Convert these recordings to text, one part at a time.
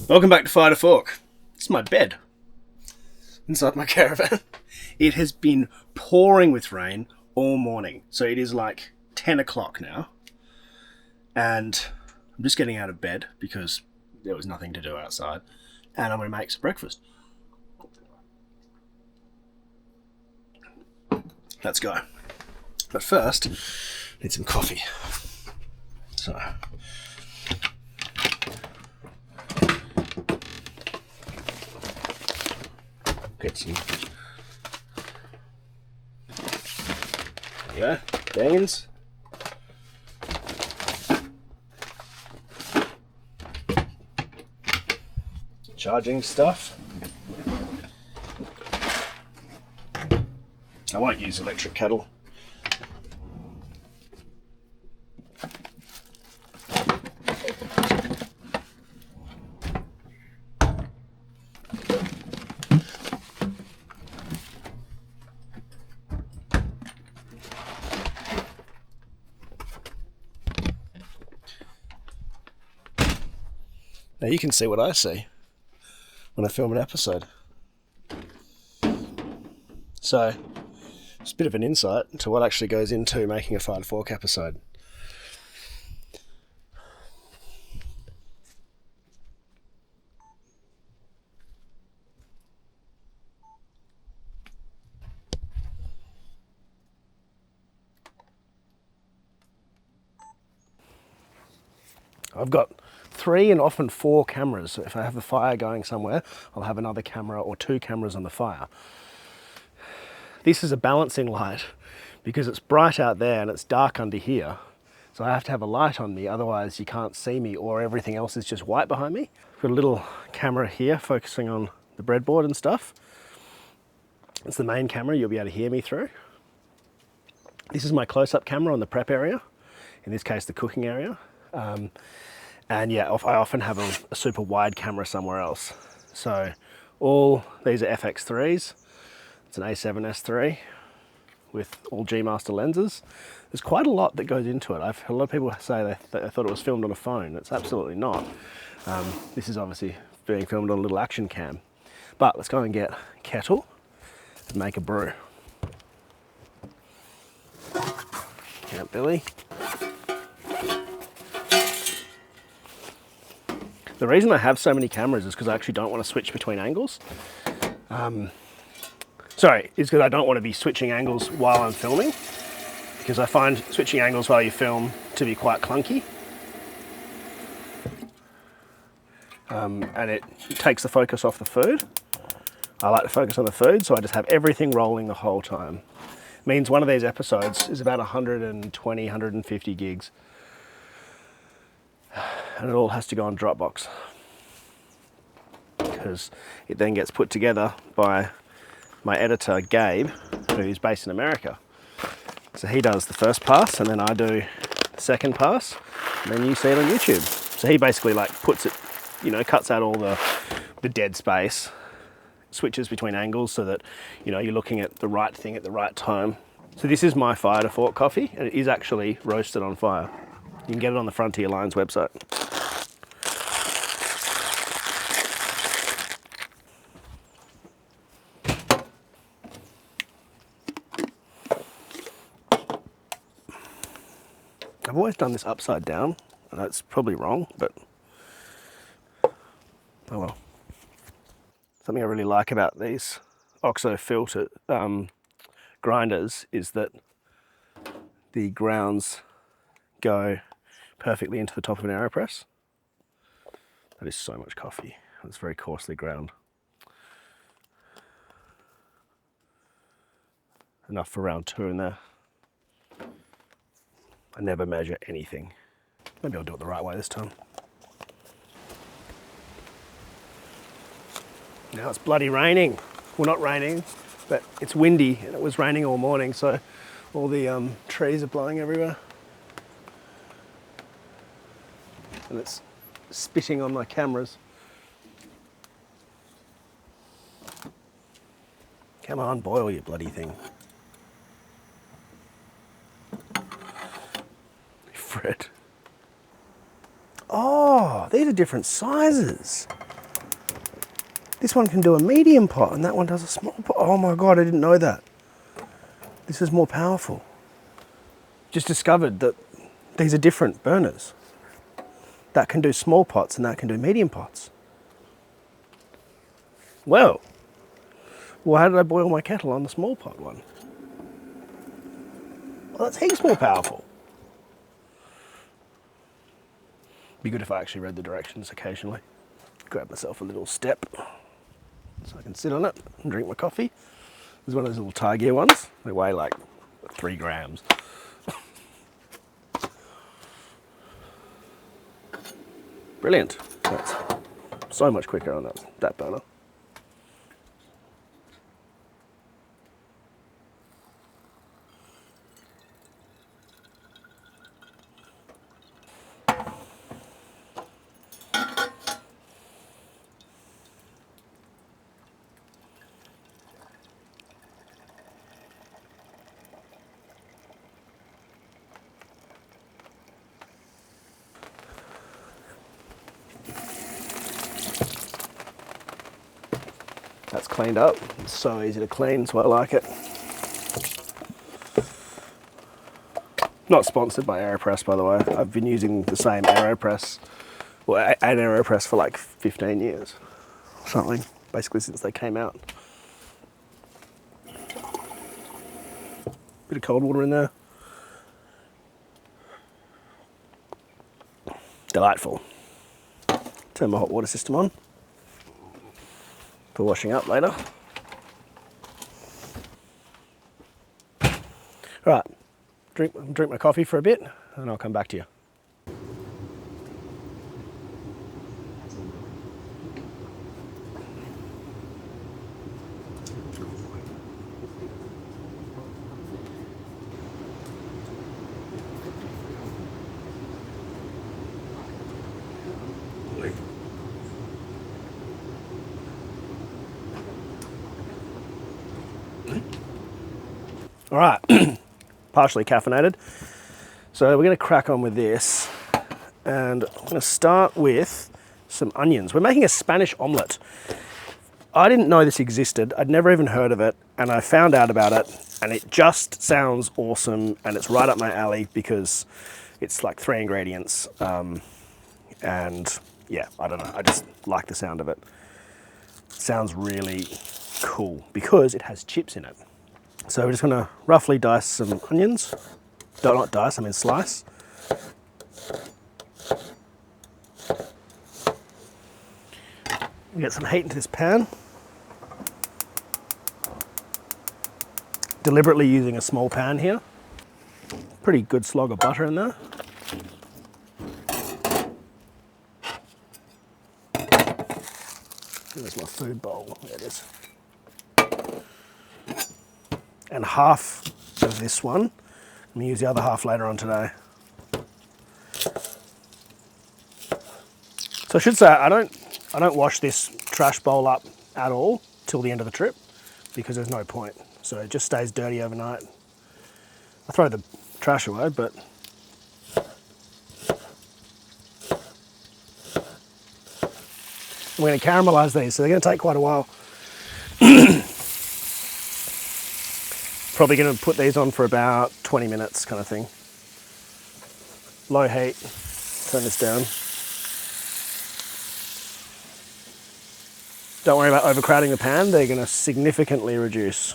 Welcome back to Fire to Fork. It's my bed inside my caravan. It has been pouring with rain all morning. So it is like 10 o'clock now. And I'm just getting out of bed because there was nothing to do outside. And I'm going to make some breakfast. Let's go. But first, I need some coffee. So... get some. There you go. Beans. Charging stuff. I won't use electric kettle. Now you can see what I see when I film an episode. So, it's a bit of an insight into what actually goes into making a Fire to Fork episode. I've got 3 and often 4 cameras. So if I have a fire going somewhere, I'll have another camera or 2 cameras on the fire. This is a balancing light because it's bright out there and it's dark under here. So I have to have a light on me, otherwise you can't see me or everything else is just white behind me. I've got a little camera here focusing on the breadboard and stuff. It's the main camera you'll be able to hear me through. This is my close-up camera on the prep area, in this case the cooking area. And yeah, I often have a super wide camera somewhere else. So all these are FX3s. It's an A7S3 with all G Master lenses. There's quite a lot that goes into it. I've heard a lot of people say they thought it was filmed on a phone. It's absolutely not. This is obviously being filmed on a little action cam. But let's go and get a kettle and make a brew. Count Billy. The reason I have so many cameras is because I actually don't want to switch between angles. Is because I don't want to be switching angles while I'm filming, because I find switching angles while you film to be quite clunky. And it takes the focus off the food. I like to focus on the food, so I just have everything rolling the whole time. It means one of these episodes is about 120, 150 gigs. And it all has to go on Dropbox because it then gets put together by my editor Gabe, who's based in America. So he does the first pass and then I do the second pass, and then you see it on YouTube. So he basically like puts it, cuts out all the dead space, switches between angles so that you're looking at the right thing at the right time. So this is my Fire to Fork coffee, and it is actually roasted on fire. You can get it on the Frontier Lines website. I've always done this upside down, and that's probably wrong, but oh well. Something I really like about these OXO filter grinders is that the grounds go perfectly into the top of an AeroPress. That is so much coffee. It's very coarsely ground. Enough for round 2 in there. I never measure anything. Maybe I'll do it the right way this time. Now it's bloody raining. Well, not raining, but it's windy, and it was raining all morning, so all the trees are blowing everywhere. And it's spitting on my cameras. Come on, boil you bloody thing. Fred. Oh, these are different sizes. This one can do a medium pot and that one does a small pot. Oh my God, I didn't know that. This is more powerful. Just discovered that these are different burners. That can do small pots and that can do medium pots. Well, how did I boil my kettle on the small pot one? Well, that's heaps more powerful. Be good if I actually read the directions occasionally. Grab myself a little step so I can sit on it and drink my coffee. This is one of those little Thai gear ones. They weigh like 3 grams. Brilliant. That's so much quicker on that burner. That's cleaned up. It's so easy to clean, so I like it. Not sponsored by AeroPress, by the way. I've been using the same AeroPress, well, an AeroPress for like 15 years or something, basically since they came out. Bit of cold water in there. Delightful. Turn my hot water system on for washing up later. Right, drink my coffee for a bit and I'll come back to you. All right, partially caffeinated. So we're gonna crack on with this and I'm gonna start with some onions. We're making a Spanish omelette. I didn't know this existed. I'd never even heard of it and I found out about it and it just sounds awesome and it's right up my alley because it's like 3 ingredients and yeah, I don't know, I just like the sound of it. Sounds really cool because it has chips in it. So we're just gonna roughly dice some onions. No, not dice, I mean slice. Get some heat into this pan. Deliberately using a small pan here. Pretty good slog of butter in there. There's my food bowl, there it is. And half of this one, I'm gonna use the other half later on today. So I should say, I don't wash this trash bowl up at all till the end of the trip because there's no point. So it just stays dirty overnight. I throw the trash away, but we're gonna caramelize these, so they're gonna take quite a while. Probably going to put these on for about 20 minutes kind of thing. Low heat, turn this down. Don't worry about overcrowding the pan, they're going to significantly reduce.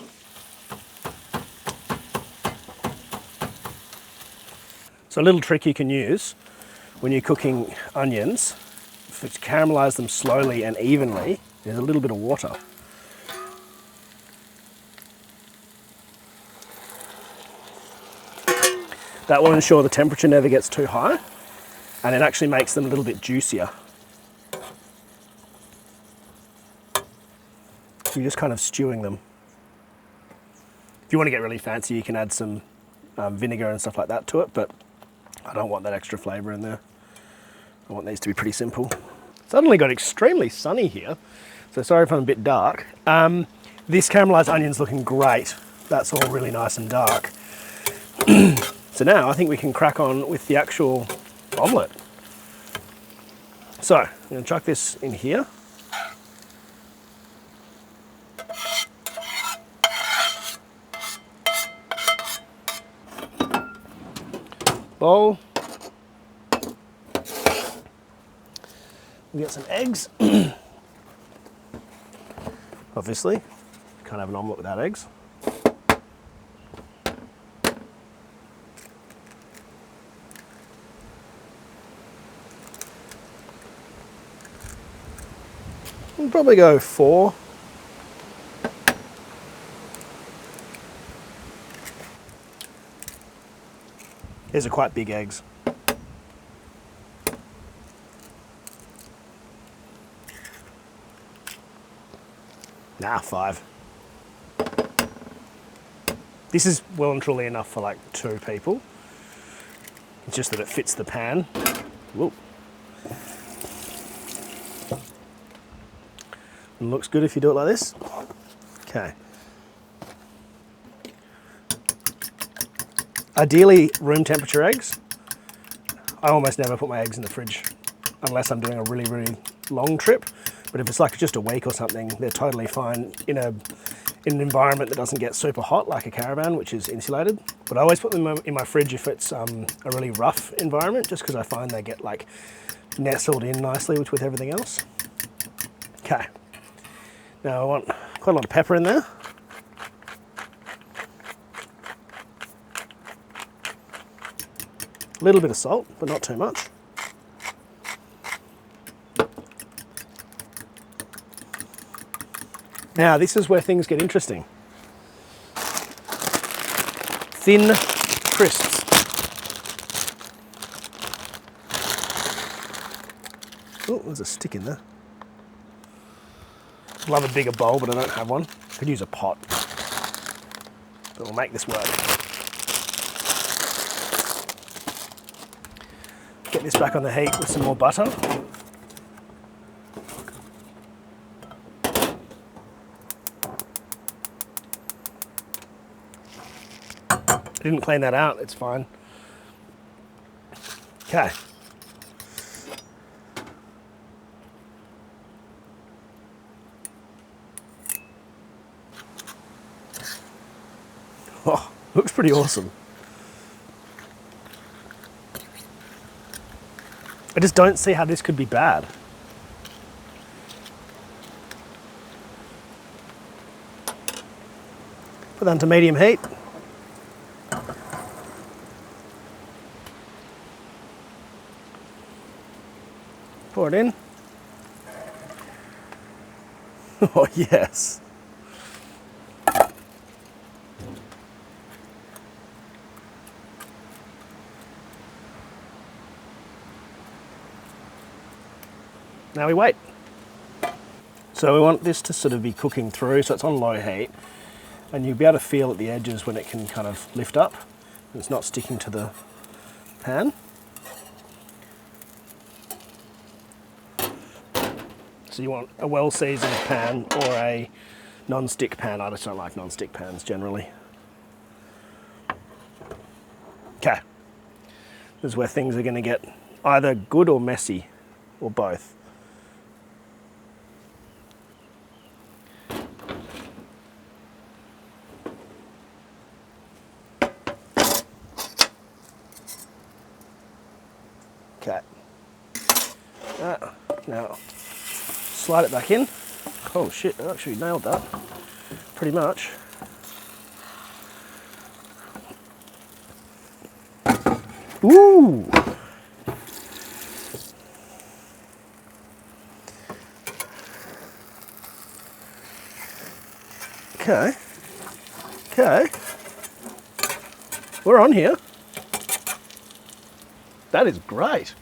So a little trick you can use when you're cooking onions, to caramelize them slowly and evenly, is a little bit of water. That will ensure the temperature never gets too high and it actually makes them a little bit juicier. You're just kind of stewing them. If you want to get really fancy, you can add some vinegar and stuff like that to it, but I don't want that extra flavour in there. I want these to be pretty simple. Suddenly got extremely sunny here, so sorry if I'm a bit dark. This caramelised onion's looking great. That's all really nice and dark. So now I think we can crack on with the actual omelette. So I'm going to chuck this in here. bowl. We get some eggs. Obviously, can't have an omelette without eggs. We'll probably go 4. These are quite big eggs. Nah, 5. This is well and truly enough for like 2 people. It's just that it fits the pan. Whoa. And looks good if you do it like this. Okay. Ideally, room temperature eggs. I almost never put my eggs in the fridge unless I'm doing a really, really long trip. But if it's like just a week or something, they're totally fine in an environment that doesn't get super hot, like a caravan, which is insulated. But I always put them in my fridge if it's a really rough environment, just because I find they get like nestled in nicely with everything else. Okay. Now I want quite a lot of pepper in there. A little bit of salt, but not too much. Now, this is where things get interesting. Thin crisps. Oh, there's a stick in there. I'd love a bigger bowl, but I don't have one. Could use a pot. But we'll make this work. Get this back on the heat with some more butter. I didn't clean that out, it's fine. Okay. Oh, looks pretty awesome. I just don't see how this could be bad. Put that into medium heat. Pour it in. Oh, yes. Now we wait. So we want this to sort of be cooking through, so it's on low heat, and you'll be able to feel at the edges when it can kind of lift up, and it's not sticking to the pan. So you want a well-seasoned pan or a non-stick pan. I just don't like non-stick pans generally. Okay. This is where things are going to get either good or messy, or both. Okay. Now, slide it back in. Oh shit, I actually nailed that. Pretty much. Ooh! Okay. Okay. We're on here. That is great.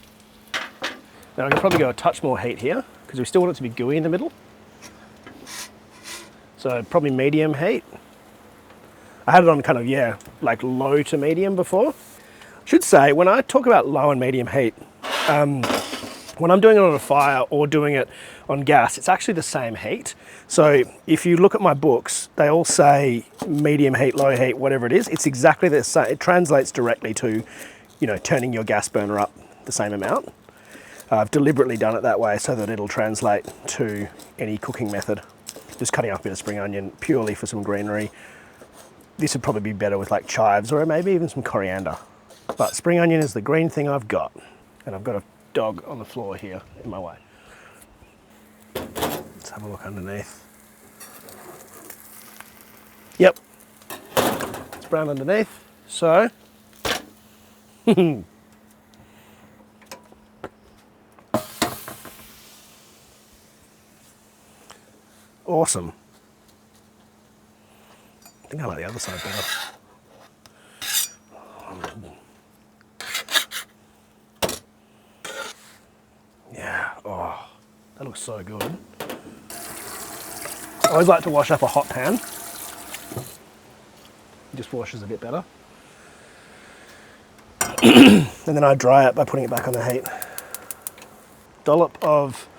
Now I can probably go a touch more heat here because we still want it to be gooey in the middle. So probably medium heat. I had it on kind of, yeah, like low to medium before. Should say, when I talk about low and medium heat, when I'm doing it on a fire or doing it on gas, it's actually the same heat. So if you look at my books, they all say medium heat, low heat, whatever it is. It's exactly the same. It translates directly to, you know, turning your gas burner up the same amount. I've deliberately done it that way so that it'll translate to any cooking method. Just cutting up a bit of spring onion purely for some greenery. This would probably be better with like chives or maybe even some coriander. But spring onion is the green thing I've got. And I've got a dog on the floor here in my way. Let's have a look underneath. Yep, it's brown underneath, so awesome. I think I like the other side better. Yeah, oh, that looks so good. I always like to wash up a hot pan. It just washes a bit better. And then I dry it by putting it back on the heat. Dollop of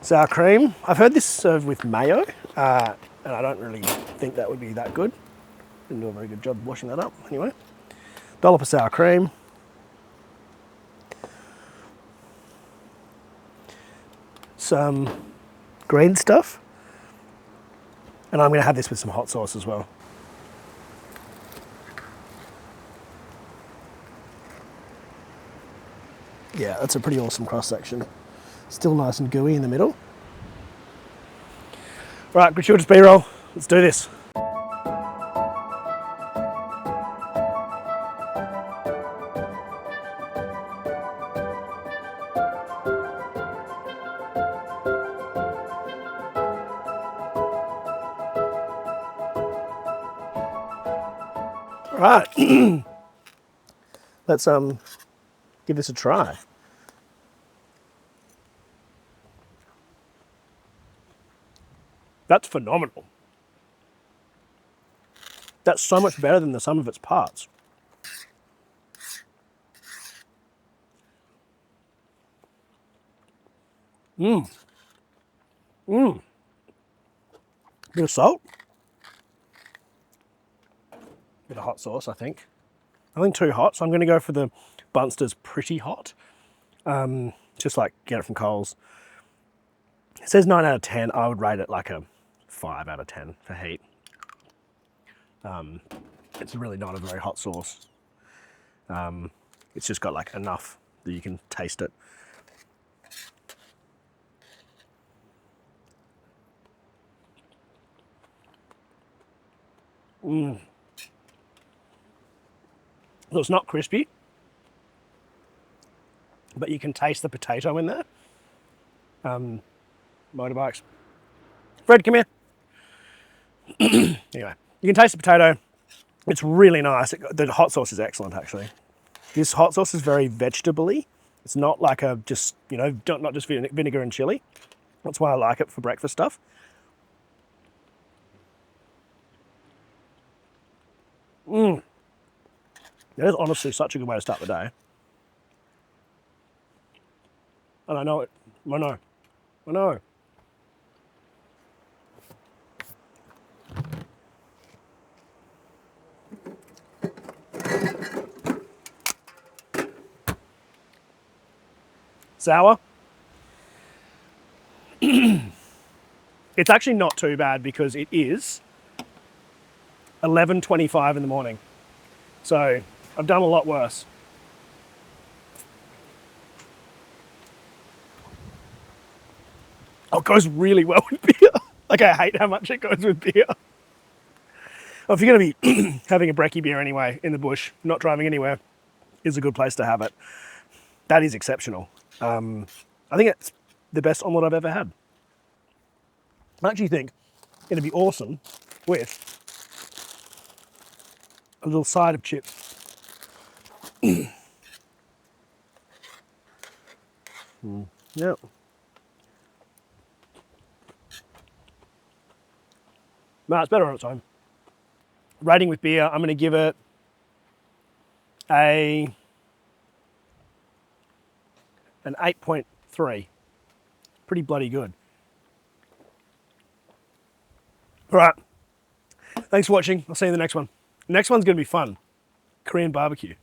sour cream. I've heard this served with mayo, and I don't really think that would be that good. Didn't do a very good job washing that up. Anyway, dollop of sour cream. Some green stuff. And I'm going to have this with some hot sauce as well. Yeah, that's a pretty awesome cross section. Still nice and gooey in the middle. Right, gratuitous B-roll. Let's do this. Right, let's give this a try. That's phenomenal. That's so much better than the sum of its parts. Bit of salt. Bit of hot sauce, I think. Nothing too hot, so I'm going to go for the Bunster's Pretty Hot. Just like get it from Coles. It says 9 out of 10. I would rate it like a 5 out of 10 for heat. It's really not a very hot sauce. It's just got like enough that you can taste it. So it's not crispy, but you can taste the potato in there. Motorbikes. Fred, come here. Anyway, you can taste the potato. It's really nice. The hot sauce is excellent, actually. This hot sauce is very vegetable-y. It's not like a just, you know, not just vinegar and chili. That's why I like it for breakfast stuff. It is honestly such a good way to start the day. And I know it. I know. Sour. It's actually not too bad because it is 11:25 in the morning. So I've done a lot worse. Oh, it goes really well with beer. Like, I hate how much it goes with beer. Well, if you're going to be having a brekkie beer anyway in the bush, not driving anywhere, is a good place to have it. That is exceptional. I think it's the best omelette I've ever had. I actually think it'd be awesome with a little side of chips. Yep. No, it's better on its own. Rating with beer, I'm going to give it an 8.3. Pretty bloody good. All right. Thanks for watching. I'll see you in the next one. The next one's going to be fun. Korean barbecue.